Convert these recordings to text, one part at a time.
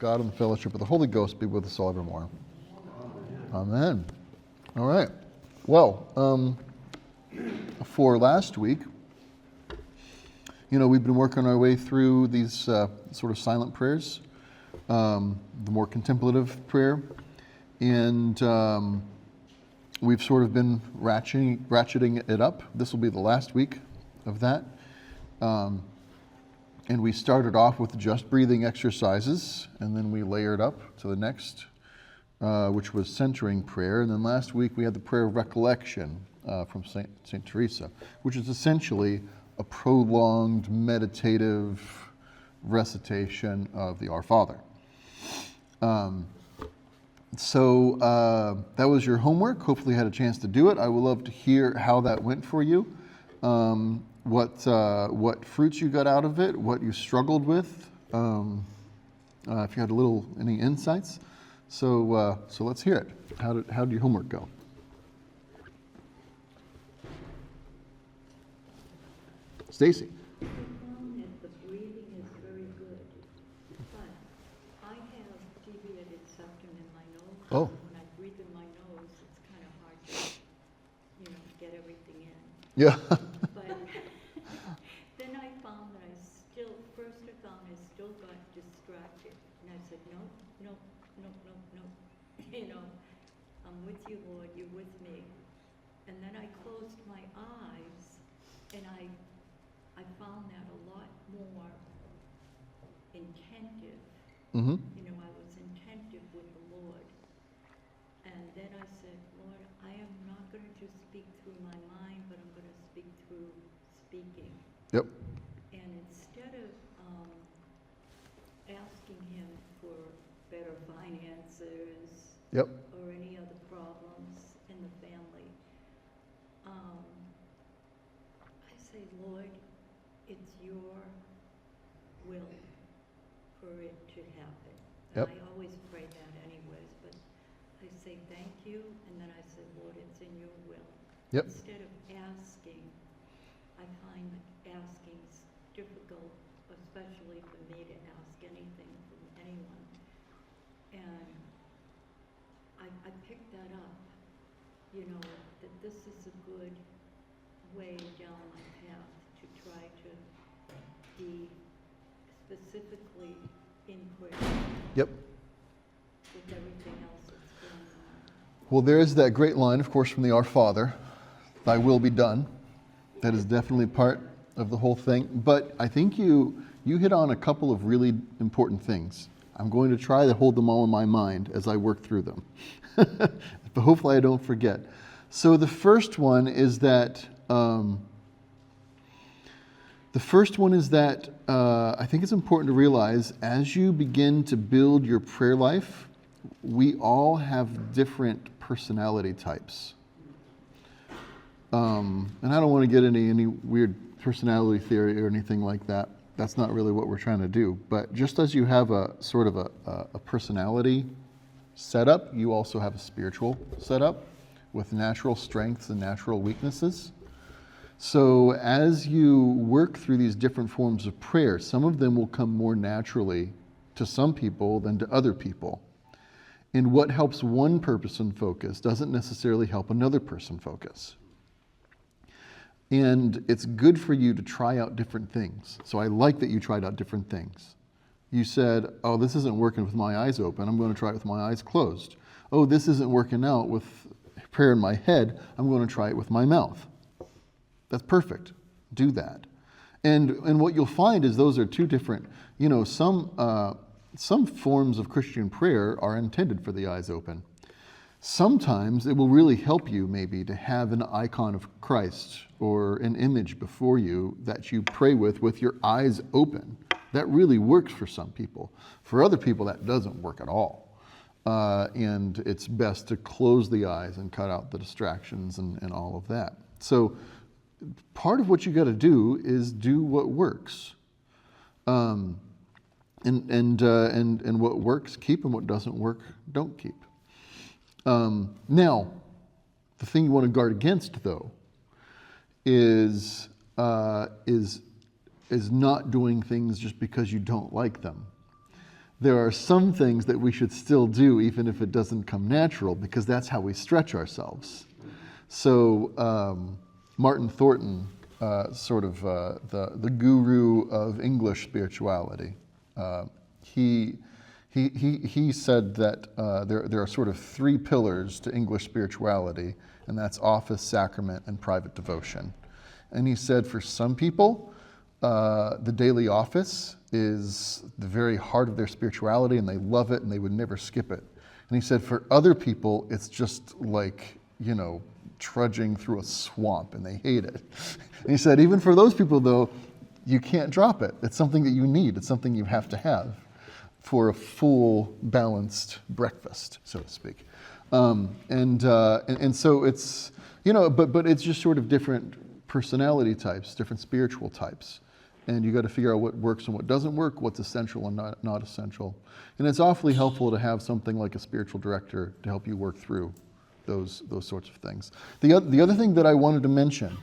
God and the fellowship of the Holy Ghost be with us all evermore. Amen. All right. Well, for last week, we've been working our way through these sort of silent prayers, the more contemplative prayer, and we've sort of been ratcheting it up. This will be the last week of that. And we started off with just breathing exercises, and then we layered up to the next, which was centering prayer. And then last week we had the prayer of recollection from Saint Teresa, which is essentially a prolonged meditative recitation of the Our Father. So that was your homework. Hopefully you had a chance to do it. I would love to hear how that went for you. What fruits you got out of it, what you struggled with, if you had any insights. So let's hear it. How did your homework go? Stacy. I found that the breathing is very good, but I have deviated septum in my nose. Oh. When I breathe in my nose, it's kind of hard to, get everything in. Yeah. But then I found that I still got distracted. And I said, no. I'm with you, Lord, you're with me. And then I closed my eyes, and I found that a lot more intentive. Mm-hmm. I was intentive with the Lord. And then I said, Lord, I am not going to just speak through my mind, but I'm going to speak through speaking. Yep. And instead of asking him for better finances, Yep. or any other problems in the family, I say, Lord, it's your will for it to happen. And Yep. I always pray that anyways, but I say thank you, and then I say, Lord, it's in your will. Yep. Instead of asking, I find that asking is difficult, especially for me to ask anything from anyone. And I picked that up, that this is a good way down my path to try to be specifically in prayer Yep. with everything else that's going on. Well, there is that great line, of course, from the Our Father, thy will be done. That is definitely part of the whole thing. But I think you hit on a couple of really important things. I'm going to try to hold them all in my mind as I work through them. But hopefully I don't forget. So the first one is that I think it's important to realize as you begin to build your prayer life, we all have different personality types. And I don't want to get into any weird personality theory or anything like that. That's not really what we're trying to do. But just as you have a sort of a personality setup, you also have a spiritual setup with natural strengths and natural weaknesses. So as you work through these different forms of prayer, some of them will come more naturally to some people than to other people. And what helps one person focus doesn't necessarily help another person focus. And it's good for you to try out different things. So I like that you tried out different things. You said, oh, this isn't working with my eyes open. I'm going to try it with my eyes closed. Oh, this isn't working out with prayer in my head. I'm going to try it with my mouth. That's perfect. Do that. And what you'll find is those are two different, some forms of Christian prayer are intended for the eyes open. Sometimes it will really help you maybe to have an icon of Christ or an image before you that you pray with your eyes open. That really works for some people. For other people, that doesn't work at all. And it's best to close the eyes and cut out the distractions and all of that. So part of what you got to do is do what works. And what works, keep, and what doesn't work, don't keep. Now, the thing you want to guard against, though, is not doing things just because you don't like them. there are some things that we should still do even if it doesn't come natural, because that's how we stretch ourselves. So Martin Thornton, the guru of English spirituality, he said that there are sort of three pillars to English spirituality, and that's office, sacrament, and private devotion. And he said for some people, the daily office is the very heart of their spirituality, and they love it, and they would never skip it. And he said for other people, it's just like, trudging through a swamp, and they hate it. And he said even for those people, though, you can't drop it. It's something that you need. It's something you have to have for a full, balanced breakfast, so to speak. And so it's, but it's just sort of different personality types, different spiritual types. And you got to figure out what works and what doesn't work, what's essential and not essential. And it's awfully helpful to have something like a spiritual director to help you work through those sorts of things. The other thing that I wanted to mention,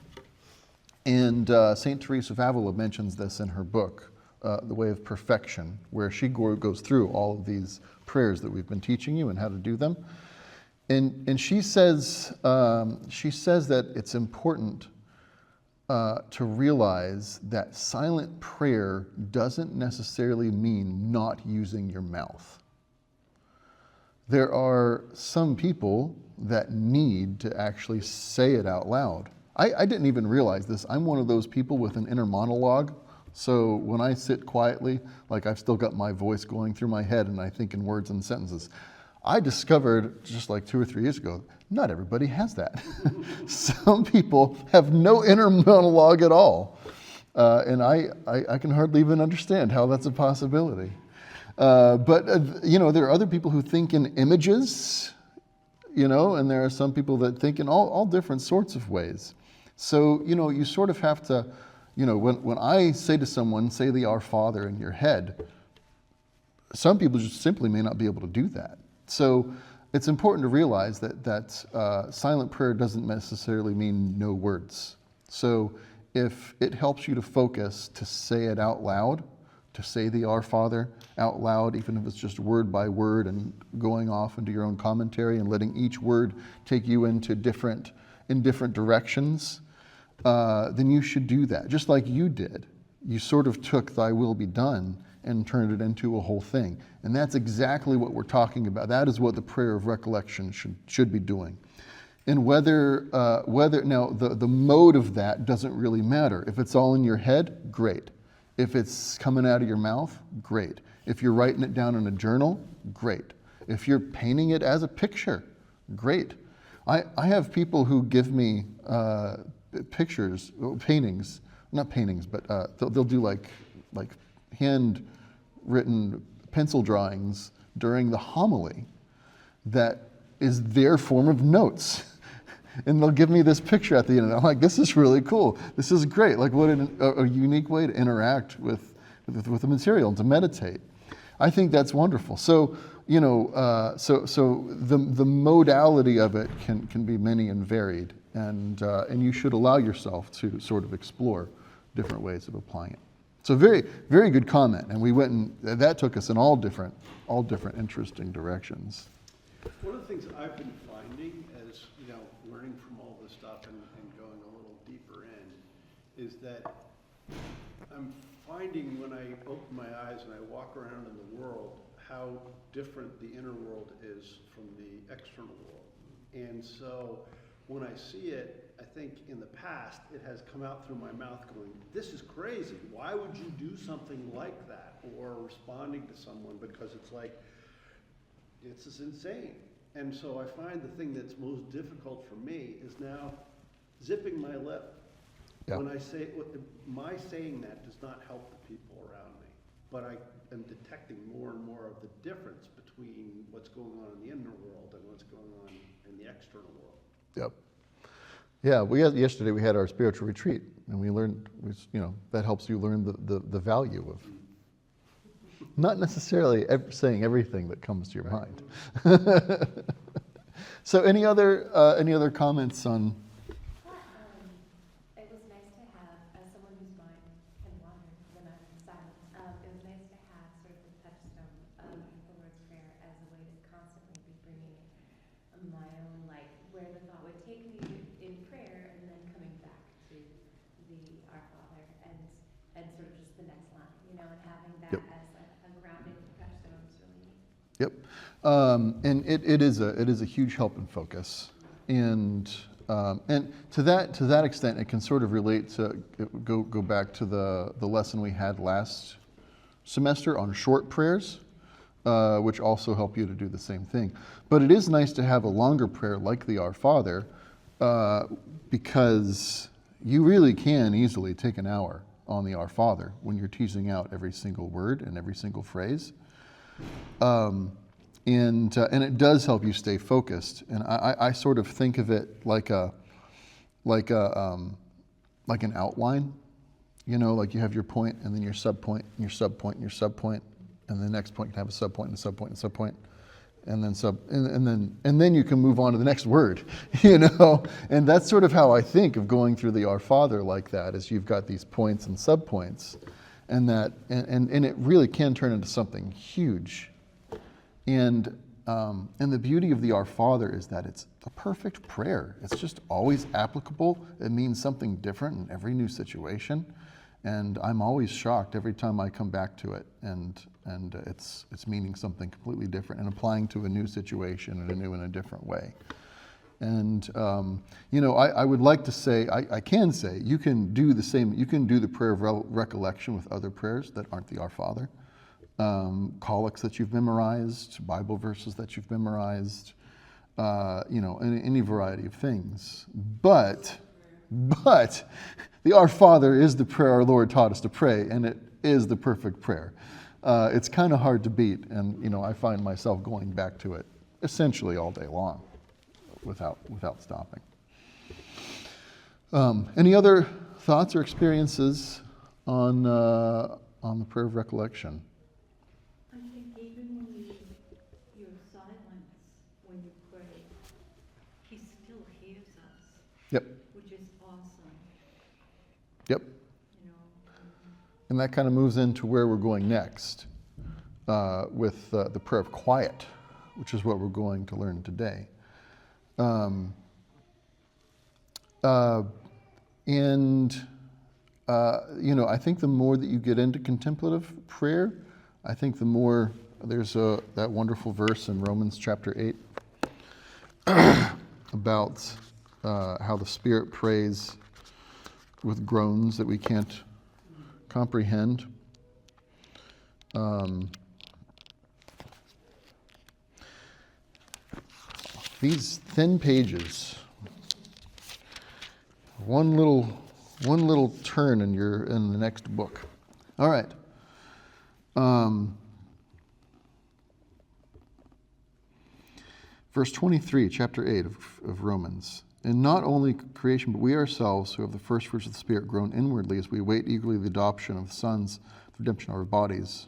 and St. Teresa of Avila mentions this in her book, The Way of Perfection, where she goes through all of these prayers that we've been teaching you and how to do them. And she says that it's important to realize that silent prayer doesn't necessarily mean not using your mouth. There are some people that need to actually say it out loud. I didn't even realize this. I'm one of those people with an inner monologue. So when I sit quietly, like I've still got my voice going through my head and I think in words and sentences. I discovered just like 2 or 3 years ago, not everybody has that. Some people have no inner monologue at all. And I can hardly even understand how that's a possibility. But there are other people who think in images, and there are some people that think in all different sorts of ways. So, you sort of have to, when I say to someone, say the Our Father in your head, some people just simply may not be able to do that. So it's important to realize that silent prayer doesn't necessarily mean no words. So if it helps you to focus, to say it out loud, to say the Our Father out loud, even if it's just word by word and going off into your own commentary and letting each word take you into different directions, then you should do that. Just like you did. You sort of took thy will be done and turned it into a whole thing. And that's exactly what we're talking about. That is what the prayer of recollection should be doing. And whether now the mode of that doesn't really matter. If it's all in your head, great. If it's coming out of your mouth, great. If you're writing it down in a journal, great. If you're painting it as a picture, great. I have people who give me pictures, paintings, not paintings, but they'll do like handwritten pencil drawings during the homily that is their form of notes. And they'll give me this picture at the end, and I'm like, this is really cool. This is great. Like, what a unique way to interact with the material and to meditate. I think that's wonderful. So, so the modality of it can be many and varied, and you should allow yourself to sort of explore different ways of applying it. So very, very good comment, and we went and that took us in all different interesting directions. One of the things I've been finding as, learning from all this stuff and going a little deeper in, is that I'm finding when I open my eyes and I walk around in the world, how different the inner world is from the external world. And so when I see it, I think in the past, it has come out through my mouth going, this is crazy. Why would you do something like that? Or responding to someone because it's like, this is insane. And so I find the thing that's most difficult for me is now zipping my lip. Yeah. When I say, my saying that does not help the people around me, but I am detecting more and more of the difference between what's going on in the inner world and what's going on in the external world. Yep. Yeah, yesterday we had our spiritual retreat, and we learned, that helps you learn the value of not necessarily saying everything that comes to your mind. So any other comments on? It was nice to have, as someone whose mind can wander when I'm silent, it was nice to have sort of the touchstone of Yep. And it is a huge help and focus. And to that extent, it can sort of relate to go back to the lesson we had last semester on short prayers, which also help you to do the same thing. But it is nice to have a longer prayer like the Our Father, because you really can easily take an hour on the Our Father when you're teasing out every single word and every single phrase. And it does help you stay focused. And I sort of think of it like an outline. You know, like you have your point and then your subpoint and your subpoint and your subpoint, and the next point can have a subpoint and a subpoint and a subpoint, and then you can move on to the next word. You know, and that's sort of how I think of going through the Our Father like that. Is you've got these points and subpoints, and it really can turn into something huge. And the beauty of the Our Father is that it's a perfect prayer. It's just always applicable. It means something different in every new situation. And I'm always shocked every time I come back to it, and it's meaning something completely different and applying to a new situation in a different way. And you know, I would like to say, I can say, you can do the same. You can do the prayer of recollection with other prayers that aren't the Our Father. Collects that you've memorized, Bible verses that you've memorized, you know, any variety of things. But the Our Father is the prayer our Lord taught us to pray, and it is the perfect prayer. It's kind of hard to beat, and you know, I find myself going back to it essentially all day long, without stopping. Any other thoughts or experiences on the prayer of recollection? I think even when you're silent when you pray, he still hears us. Yep. Which is awesome. Yep. You know. And that kind of moves into where we're going next, with the prayer of quiet, which is what we're going to learn today. You know, I think the more that you get into contemplative prayer, I think the more there's that wonderful verse in Romans chapter 8 about how the Spirit prays with groans that we can't comprehend. These thin pages, one little turn and you're in the next book. All right. Verse 23, chapter 8 of Romans. And not only creation, but we ourselves, who have the first fruits of the Spirit, groan inwardly as we wait eagerly the adoption of the sons, the redemption of our bodies.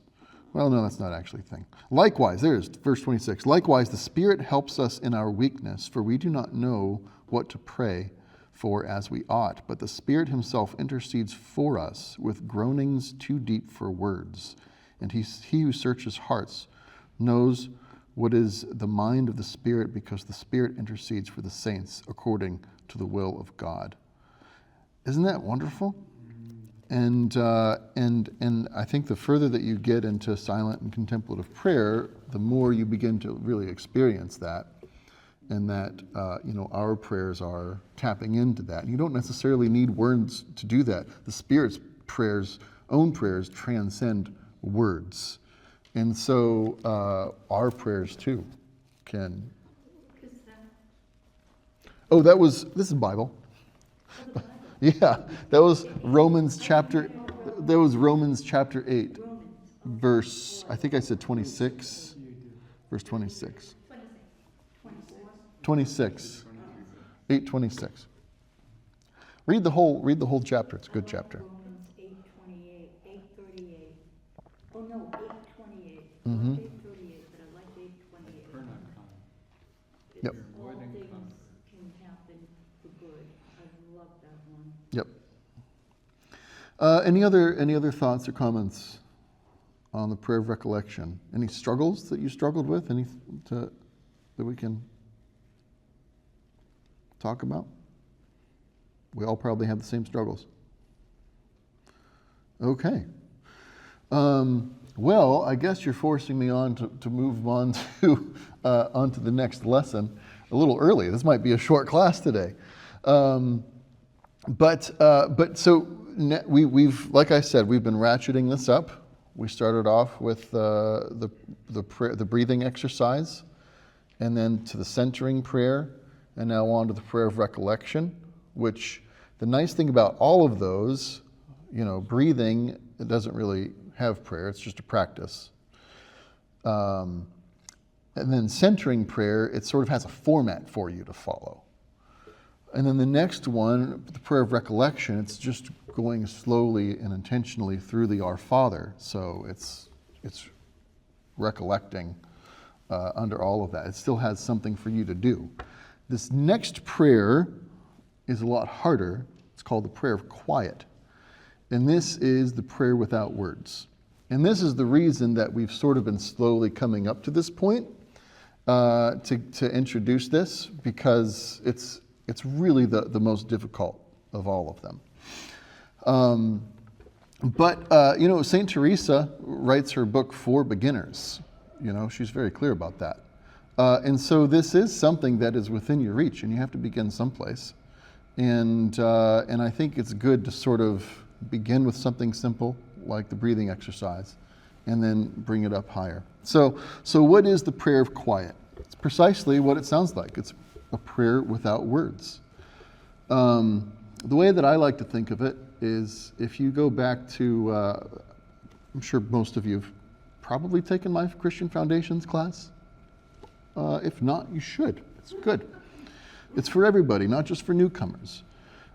Well, no, that's not actually a thing. Likewise, there's verse 26. Likewise, the Spirit helps us in our weakness, for we do not know what to pray for as we ought. But the Spirit himself intercedes for us with groanings too deep for words. And he who searches hearts knows what is the mind of the Spirit, because the Spirit intercedes for the saints according to the will of God. Isn't that wonderful? And I think the further that you get into silent and contemplative prayer, the more you begin to really experience that, and that you know, our prayers are tapping into that. And you don't necessarily need words to do that. The Spirit's own prayers transcend words. And so our prayers too can. Oh, this is Bible. Yeah, that was Romans chapter 8, verse, I think I said 26, verse 26. 26. 8:26. Read the whole chapter. It's a good chapter. Romans 8:28, 8:38. Oh no, 8:28. Mm-hmm. 8:38, but I like 8:28. Yep. All things can happen for good. I love that one. Yep. Any other thoughts or comments on the prayer of recollection? Any struggles that you struggled with? Any that we can talk about? We all probably have the same struggles. Okay. Well, I guess you're forcing me on to move on to onto the next lesson a little early. This might be a short class today. But we've, like I said, we've been ratcheting this up. We started off with the breathing exercise, and then to the centering prayer, and now on to the prayer of recollection, which the nice thing about all of those, breathing, it doesn't really have prayer, it's just a practice. And then centering prayer, it sort of has a format for you to follow. And then the next one, the prayer of recollection, it's just going slowly and intentionally through the Our Father. So it's recollecting under all of that. It still has something for you to do. This next prayer is a lot harder. It's called the prayer of quiet. And this is the prayer without words. And this is the reason that we've sort of been slowly coming up to this point to introduce this, because it's really the most difficult of all of them. But St. Teresa writes her book for beginners. She's very clear about that. And so this is something that is within your reach, and you have to begin someplace. And I think it's good to sort of begin with something simple, like the breathing exercise, and then bring it up higher. So what is the prayer of quiet? It's precisely what it sounds like. It's a prayer without words. The way that I like to think of it is, if you go back to, I'm sure most of you have probably taken my Christian Foundations class. If not, you should. It's good. It's for everybody, not just for newcomers.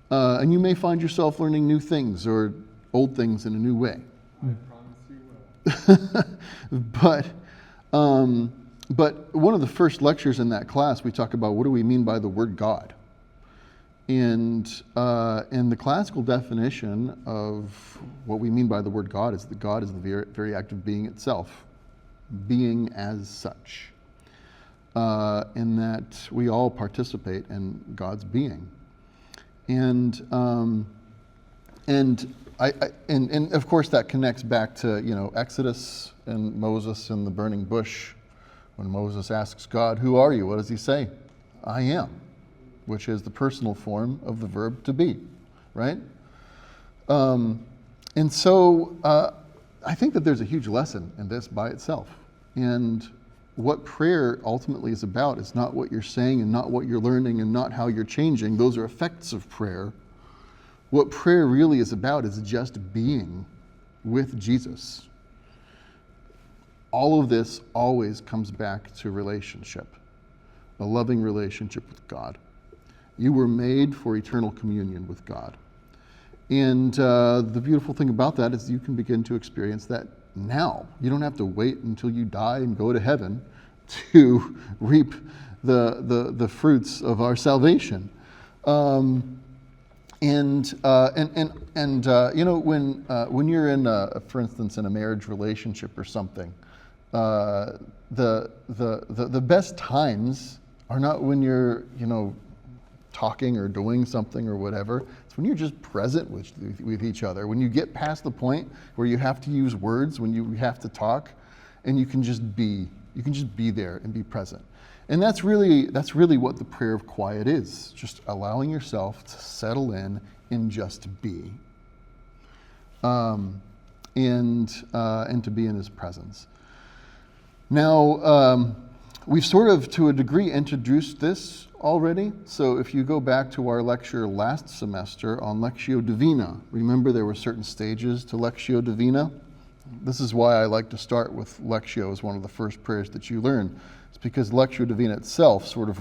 And you may find yourself learning new things or old things in a new way. I promise you will. But one of the first lectures in that class, we talk about what do we mean by the word God. And the classical definition of what we mean by the word God is that God is the very act of being itself, being as such. In that we all participate in God's being. And of course that connects back to Exodus and Moses and the burning bush. When Moses asks God, "Who are you?" What does he say? "I am," which is the personal form of the verb to be, right? And so I think that there's a huge lesson in this by itself. And what prayer ultimately is about is not what you're saying and not what you're learning and not how you're changing. Those are effects of prayer. What prayer really is about is just being with Jesus. All of this always comes back to relationship, a loving relationship with God. You were made for eternal communion with God. And the beautiful thing about that is you can begin to experience that now. You don't have to wait until you die and go to heaven to reap the fruits of our salvation. When you're in, for instance, in a marriage relationship or something, the best times are not when you're talking or doing something or whatever. It's when you're just present with each other. When you get past the point where you have to use words, when you have to talk, and you can just be there and be present. And that's really what the prayer of quiet is. Just allowing yourself to settle in and just be. And to be in his presence. Now, we've sort of, to a degree, introduced this already. So if you go back to our lecture last semester on Lectio Divina, remember there were certain stages to Lectio Divina? This is why I like to start with Lectio as one of the first prayers that you learn. It's because Lectio Divina itself sort of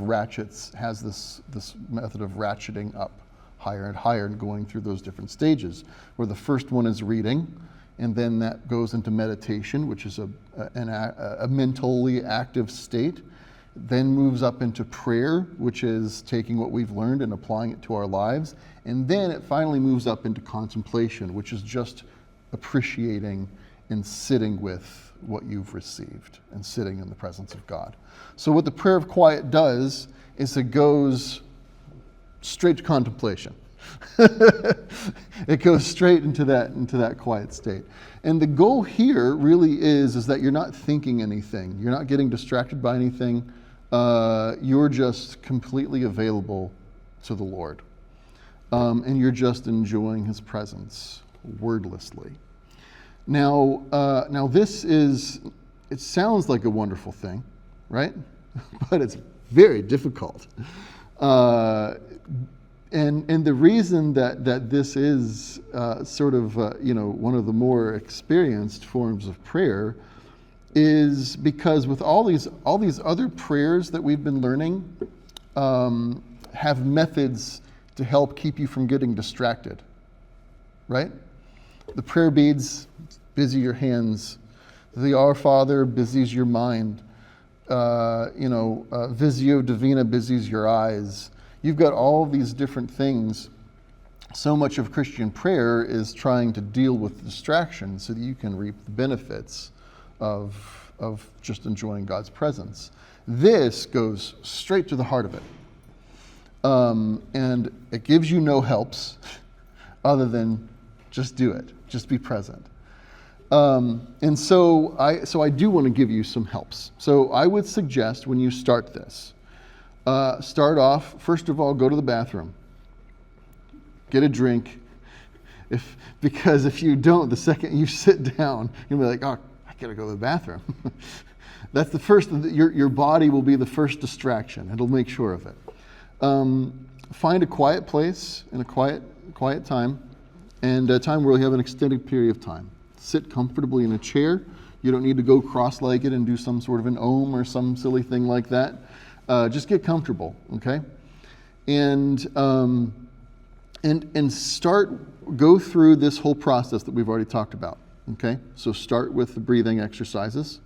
has this method of ratcheting up higher and higher and going through those different stages, where the first one is reading, and then that goes into meditation, which is a mentally active state, then moves up into prayer, which is taking what we've learned and applying it to our lives, and then it finally moves up into contemplation, which is just appreciating and sitting with what you've received and sitting in the presence of God. So what the prayer of quiet does is it goes straight to contemplation. It goes straight into that quiet state. And the goal here really is that you're not thinking anything. You're not getting distracted by anything. You're just completely available to the Lord. And you're just enjoying his presence wordlessly. Now this it sounds like a wonderful thing, right? But it's very difficult. And the reason that this is sort of one of the more experienced forms of prayer is because with all these other prayers that we've been learning have methods to help keep you from getting distracted, right? The prayer beads, busy your hands. The Our Father busies your mind. Visio Divina busies your eyes. You've got all these different things. So much of Christian prayer is trying to deal with distractions so that you can reap the benefits of just enjoying God's presence. This goes straight to the heart of it. And it gives you no helps other than just do it. Just be present. And so I do want to give you some helps. So I would suggest when you start this, start off, first of all, go to the bathroom. Get a drink. Because if you don't, the second you sit down, you'll be like, oh, I gotta go to the bathroom. That's the first, your body will be the first distraction. It'll make sure of it. Find a quiet place and a quiet time, and a time where you have an extended period of time. Sit comfortably in a chair. You don't need to go cross-legged and do some sort of an om or some silly thing like that. Just get comfortable, okay? And go through this whole process that we've already talked about, okay? So start with the breathing exercises,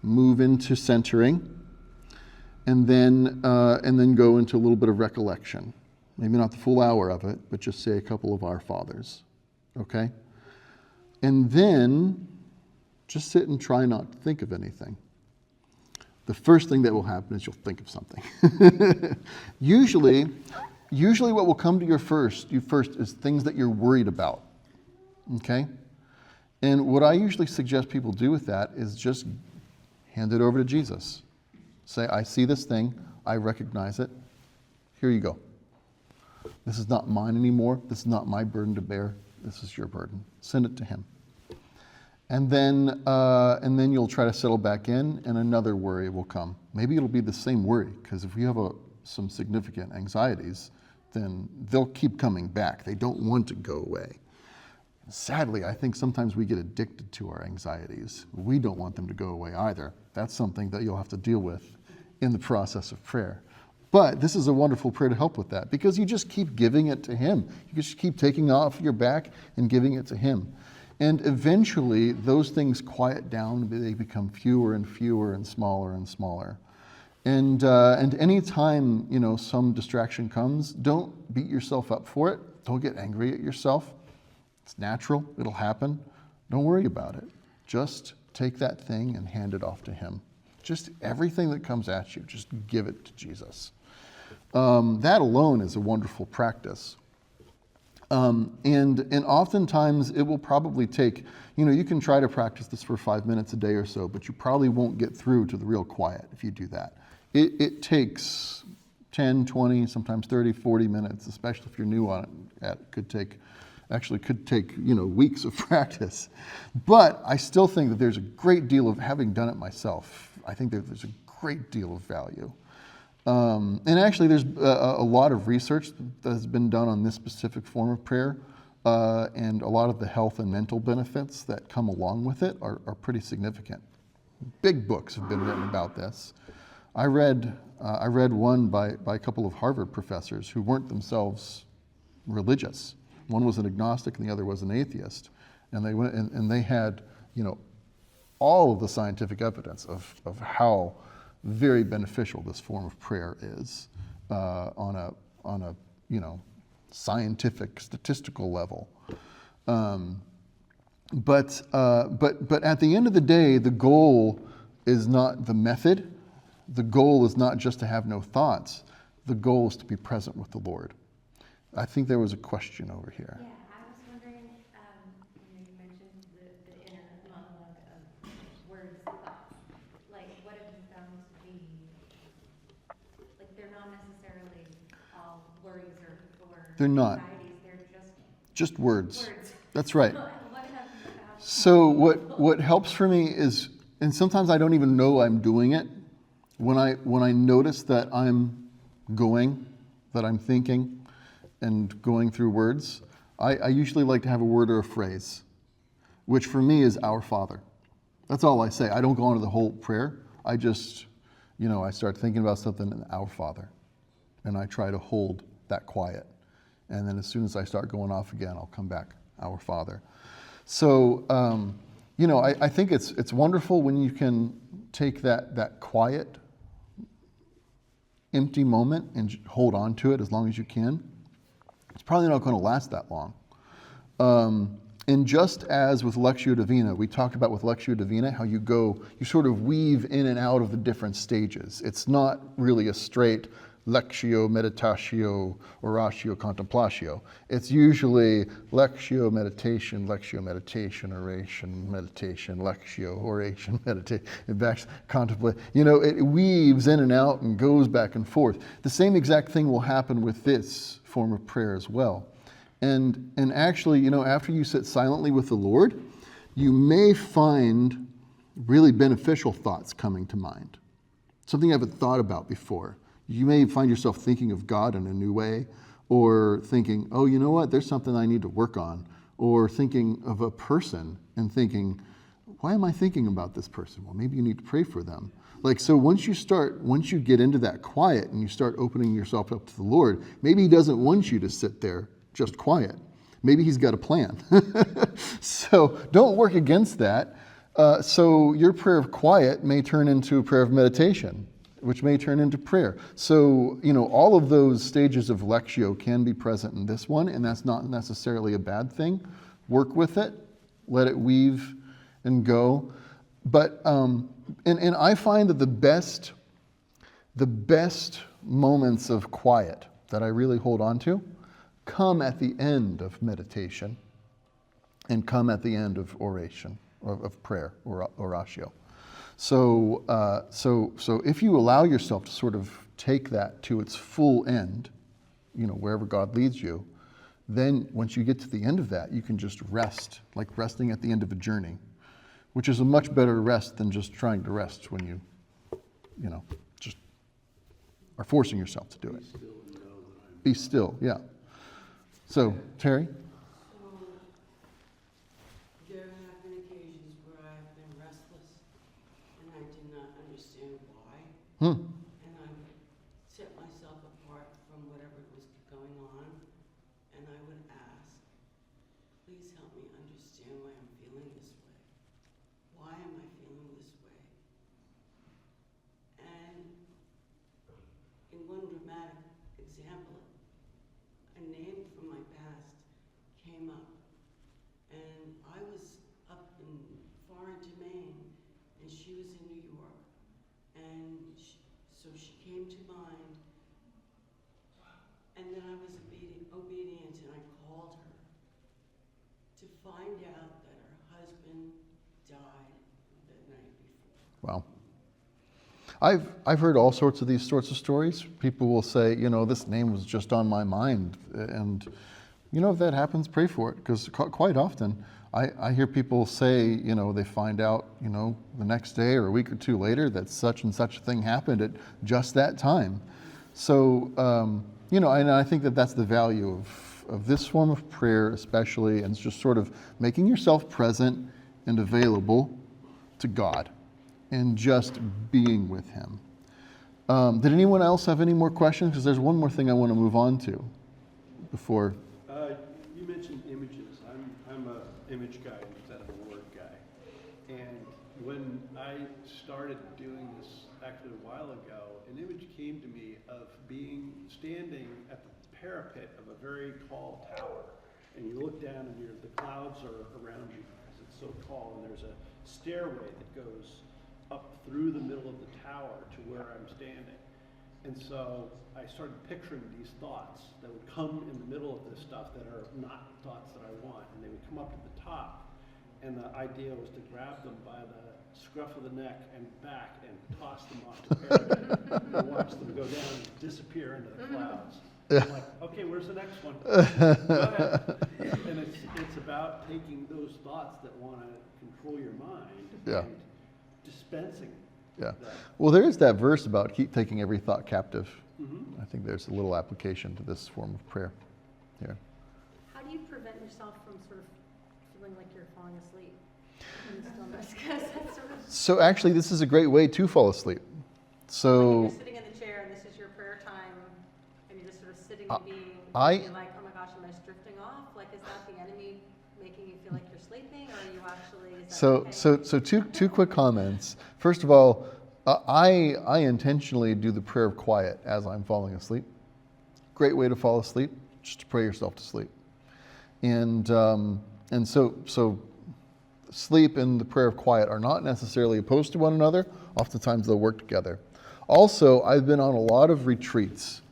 move into centering, and then go into a little bit of recollection. Maybe not the full hour of it, but just say a couple of Our Fathers, okay? And then just sit and try not to think of anything. The first thing that will happen is you'll think of something. Usually what will come to you first is things that you're worried about, okay? And what I usually suggest people do with that is just hand it over to Jesus. Say, I see this thing, I recognize it, here you go. This is not mine anymore, this is not my burden to bear, this is your burden. Send it to him. And then you'll try to settle back in, and another worry will come. Maybe it'll be the same worry, because if you have some significant anxieties, then they'll keep coming back. They don't want to go away. Sadly, I think sometimes we get addicted to our anxieties. We don't want them to go away either. That's something that you'll have to deal with in the process of prayer. But this is a wonderful prayer to help with that, because you just keep giving it to him. You just keep taking off your back and giving it to him. And eventually, those things quiet down. They become fewer and fewer and smaller and smaller. And any time some distraction comes, don't beat yourself up for it. Don't get angry at yourself. It's natural. It'll happen. Don't worry about it. Just take that thing and hand it off to him. Just everything that comes at you, just give it to Jesus. That alone is a wonderful practice. And oftentimes it will probably take, you can try to practice this for 5 minutes a day or so, but you probably won't get through to the real quiet if you do that. It takes 10, 20, sometimes 30, 40 minutes, especially if you're new on it. It could take weeks of practice. But I still think that there's a great deal of, having done it myself, I think that there's a great deal of value. And actually, there's a lot of research that has been done on this specific form of prayer, and a lot of the health and mental benefits that come along with it are pretty significant. Big books have been written about this. I read one by a couple of Harvard professors who weren't themselves religious. One was an agnostic and the other was an atheist, and they went and they had all of the scientific evidence of how very beneficial this form of prayer is on a scientific, statistical level. But at the end of the day, the goal is not the method. The goal is not just to have no thoughts. The goal is to be present with the Lord. I think there was a question over here. Yeah, I was wondering, you mentioned the inner monologue of words, thoughts. Like, what have you found to be, like, they're not necessarily all worries or They're not. anxieties, they're Just words. words. That's right. What have you found? So what helps for me is, and sometimes I don't even know I'm doing it, when I notice that I'm going, that I'm thinking and going through words, I usually like to have a word or a phrase, which for me is Our Father. That's all I say. I don't go on to the whole prayer. I just, I start thinking about something in Our Father, and I try to hold that quiet. And then as soon as I start going off again, I'll come back, Our Father. So, I think it's wonderful when you can take that quiet, empty moment and hold on to it as long as you can. It's probably not going to last that long. And just as with Lectio Divina, we talked about with Lectio Divina how you sort of weave in and out of the different stages. It's not really a straight Lectio, Meditatio, Oratio, Contemplatio. It's usually Lectio, Meditation, Oration, Meditation, Lectio, Oration, Meditation, and back contemplate. It weaves in and out and goes back and forth. The same exact thing will happen with this form of prayer as well. And actually, after you sit silently with the Lord, you may find really beneficial thoughts coming to mind. Something you haven't thought about before. You may find yourself thinking of God in a new way, or thinking, oh, you know what, there's something I need to work on. Or thinking of a person and thinking, why am I thinking about this person? Well, maybe you need to pray for them. So once you get into that quiet and you start opening yourself up to the Lord, maybe he doesn't want you to sit there just quiet. Maybe he's got a plan. So don't work against that. So your prayer of quiet may turn into a prayer of meditation, which may turn into prayer. So, all of those stages of Lectio can be present in this one, and that's not necessarily a bad thing. Work with it, let it weave and go. But, and I find that the best moments of quiet that I really hold on to come at the end of meditation and come at the end of oration, of prayer, or oratio. So if you allow yourself to sort of take that to its full end, wherever God leads you, then once you get to the end of that, you can just rest, like resting at the end of a journey, which is a much better rest than just trying to rest when you just are forcing yourself to do it. Be still, yeah. So, Terry? There have been occasions where I have been restless and I did not understand why. And I would set myself apart from whatever was going on and I would ask, please help me understand why I'm feeling this way. Why am I feeling this way? And in one dramatic example, a name from my past came up. And I was up in far into Maine, and she was in New York. And so she came to mind. And then I was obedient, and I called her to find out that her husband died the night before. Wow. I've heard all sorts of these sorts of stories. People will say, this name was just on my mind. And, if that happens, pray for it. Because quite often, I hear people say, they find out, the next day or a week or two later that such and such a thing happened at just that time. So, and I think that that's the value of this form of prayer especially, and it's just sort of making yourself present and available to God and just being with him. Did anyone else have any more questions? Because there's one more thing I want to move on to before. You mentioned images. I'm an image guy instead of a word guy. And when I started doing this actually a while ago, an image came to me of standing at the parapet of a very tall tower. And you look down and the clouds are around you because it's so tall, and there's a stairway that goes up through the middle of the tower to where I'm standing. And so I started picturing these thoughts that would come in the middle of this stuff that are not thoughts that I want, and they would come up to the top. And the idea was to grab them by the scruff of the neck and back and toss them off the parapet and watch them go down and disappear into the clouds. I'm like, okay, where's the next one? Go ahead. And it's about taking those thoughts that want to control your mind and dispensing Yeah. that. Well, there is that verse about keep taking every thought captive. Mm-hmm. I think there's a little application to this form of prayer here. How do you prevent yourself from sort of feeling like you're falling asleep in the stillness? 'Cause that's sort of, So actually, this is a great way to fall asleep. like So you're sitting in the chair and this is your prayer time, and you're just sort of sitting and being, I- you're like, oh my gosh, am I just drifting off? Like, is that the enemy making you feel like you're sleeping, or are you actually? Is that So two quick comments. First of all, I intentionally do the prayer of quiet as I'm falling asleep. Great way to fall asleep, just to pray yourself to sleep. And so sleep and the prayer of quiet are not necessarily opposed to one another. Oftentimes they'll work together. Also, I've been on a lot of retreats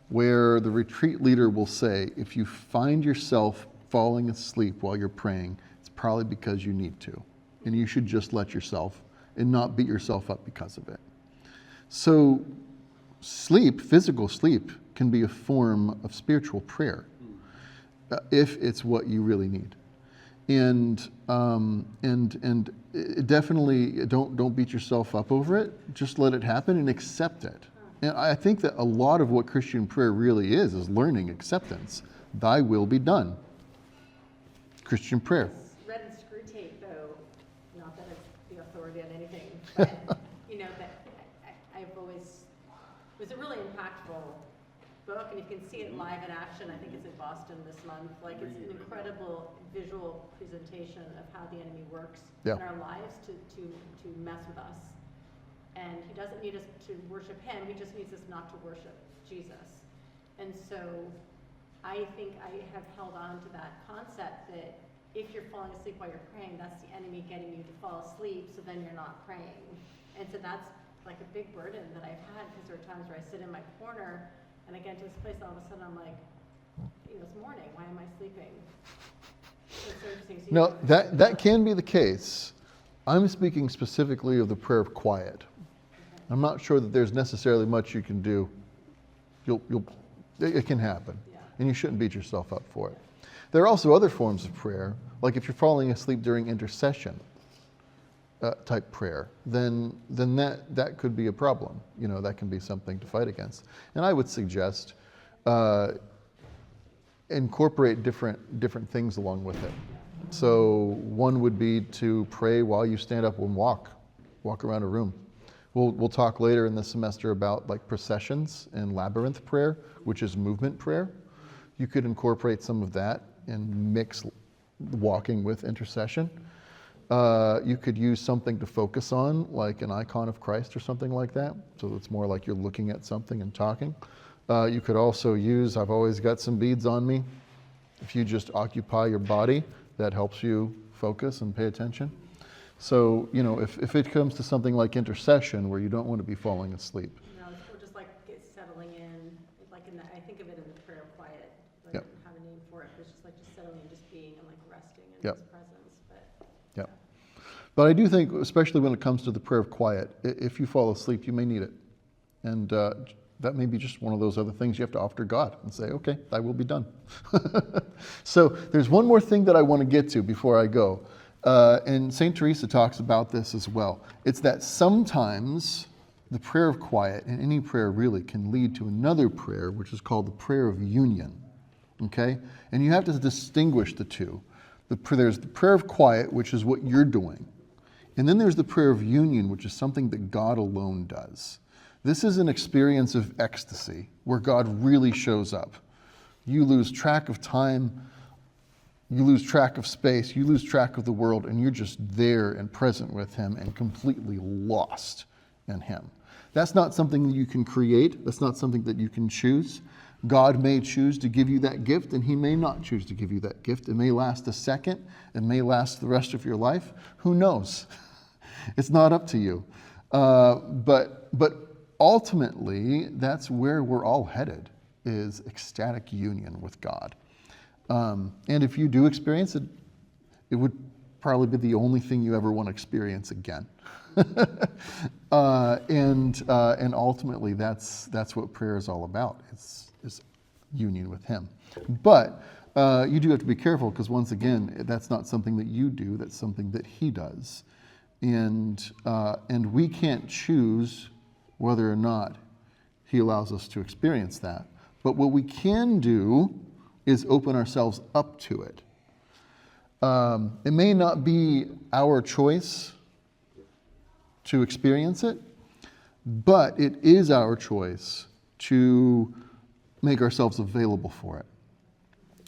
where the retreat leader will say, if you find yourself falling asleep while you're praying, it's probably because you need to. And you should just let yourself and not beat yourself up because of it. So sleep, physical sleep, can be a form of spiritual prayer if it's what you really need. And definitely don't beat yourself up over it. Just let it happen and accept it. And I think that a lot of what Christian prayer really is learning acceptance. Thy will be done. Christian prayer. Red and Screw Tape, though, not that it's the authority on anything, but you know that I've always, it was a really impactful book, and you can see it live in action. I think it's in Boston this month. Like, it's an incredible visual presentation of how the enemy works in our lives to mess with us. And he doesn't need us to worship him, he just needs us not to worship Jesus. And so I think I have held on to that concept that if you're falling asleep while you're praying, that's the enemy getting you to fall asleep, so then you're not praying. And so that's like a big burden that I've had, because there are times where I sit in my corner and I get into this place, all of a sudden I'm like, you know, it's morning, why am I sleeping? So it's so interesting. So No, that can be the case. I'm speaking specifically of the prayer of quiet. I'm not sure that there's necessarily much you can do. It can happen, and you shouldn't beat yourself up for it. There are also other forms of prayer, like if you're falling asleep during intercession type prayer, then that could be a problem. You know, that can be something to fight against. And I would suggest incorporate different things along with it. So one would be to pray while you stand up and walk around a room. We'll talk later in the semester about like processions and labyrinth prayer, which is movement prayer. You could incorporate some of that and mix walking with intercession. You could use something to focus on, like an icon of Christ or something like that. So it's more like you're looking at something and talking. You could also use, I've always got some beads on me. If you just occupy your body, that helps you focus and pay attention. So, you know, if it comes to something like intercession where you don't want to be falling asleep. You know, or just like get settling in, like I think of it in the prayer of quiet. I Yep. don't have a name for it, but it's just like just settling and just being and like resting in Yep. his presence. But Yep. But I do think, especially when it comes to the prayer of quiet, if you fall asleep, you may need it. And that may be just one of those other things you have to offer to God and say, okay, thy will be done. So there's one more thing that I want to get to before I go. And St. Teresa talks about this as well. It's that sometimes the prayer of quiet, and any prayer really, can lead to another prayer, which is called the prayer of union. Okay? And you have to distinguish the two. There's the prayer of quiet, which is what you're doing. And then there's the prayer of union, which is something that God alone does. This is an experience of ecstasy, where God really shows up. You lose track of time, you lose track of space, you lose track of the world, and you're just there and present with him and completely lost in him. That's not something that you can create. That's not something that you can choose. God may choose to give you that gift, and he may not choose to give you that gift. It may last a second. It may last the rest of your life. Who knows? It's not up to you. But ultimately, that's where we're all headed, is ecstatic union with God. And if you do experience it, it would probably be the only thing you ever want to experience again. And ultimately, that's what prayer is all about. Is union with Him. But you do have to be careful, because once again, that's not something that you do. That's something that He does, and we can't choose whether or not He allows us to experience that. But what we can do is open ourselves up to it. It may not be our choice to experience it, but it is our choice to make ourselves available for it.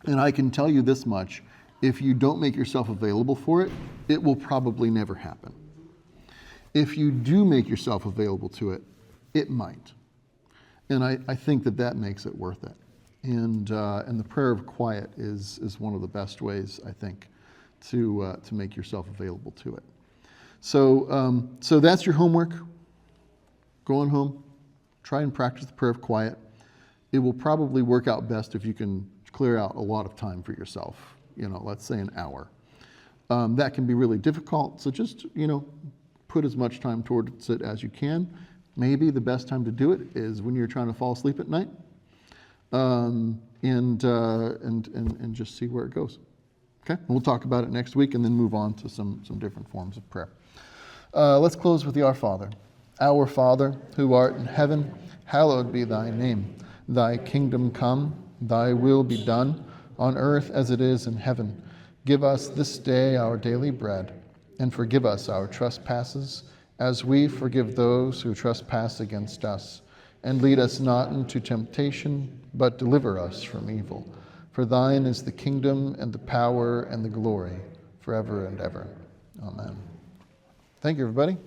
And I can tell you this much: if you don't make yourself available for it, it will probably never happen. If you do make yourself available to it, it might. And I think that makes it worth it. And the prayer of quiet is one of the best ways, I think, to make yourself available to it. So that's your homework. Going home, try and practice the prayer of quiet. It will probably work out best if you can clear out a lot of time for yourself. Let's say an hour. That can be really difficult, so just put as much time towards it as you can. Maybe the best time to do it is when you're trying to fall asleep at night, and just see where it goes. Okay, we'll talk about it next week and then move on to some different forms of prayer. Let's close with the Our Father. Our Father, who art in heaven, hallowed be thy name. Thy kingdom come, thy will be done, on earth as it is in heaven. Give us this day our daily bread, and forgive us our trespasses, as we forgive those who trespass against us. And lead us not into temptation, but deliver us from evil. For thine is the kingdom and the power and the glory, forever and ever. Amen. Thank you, everybody.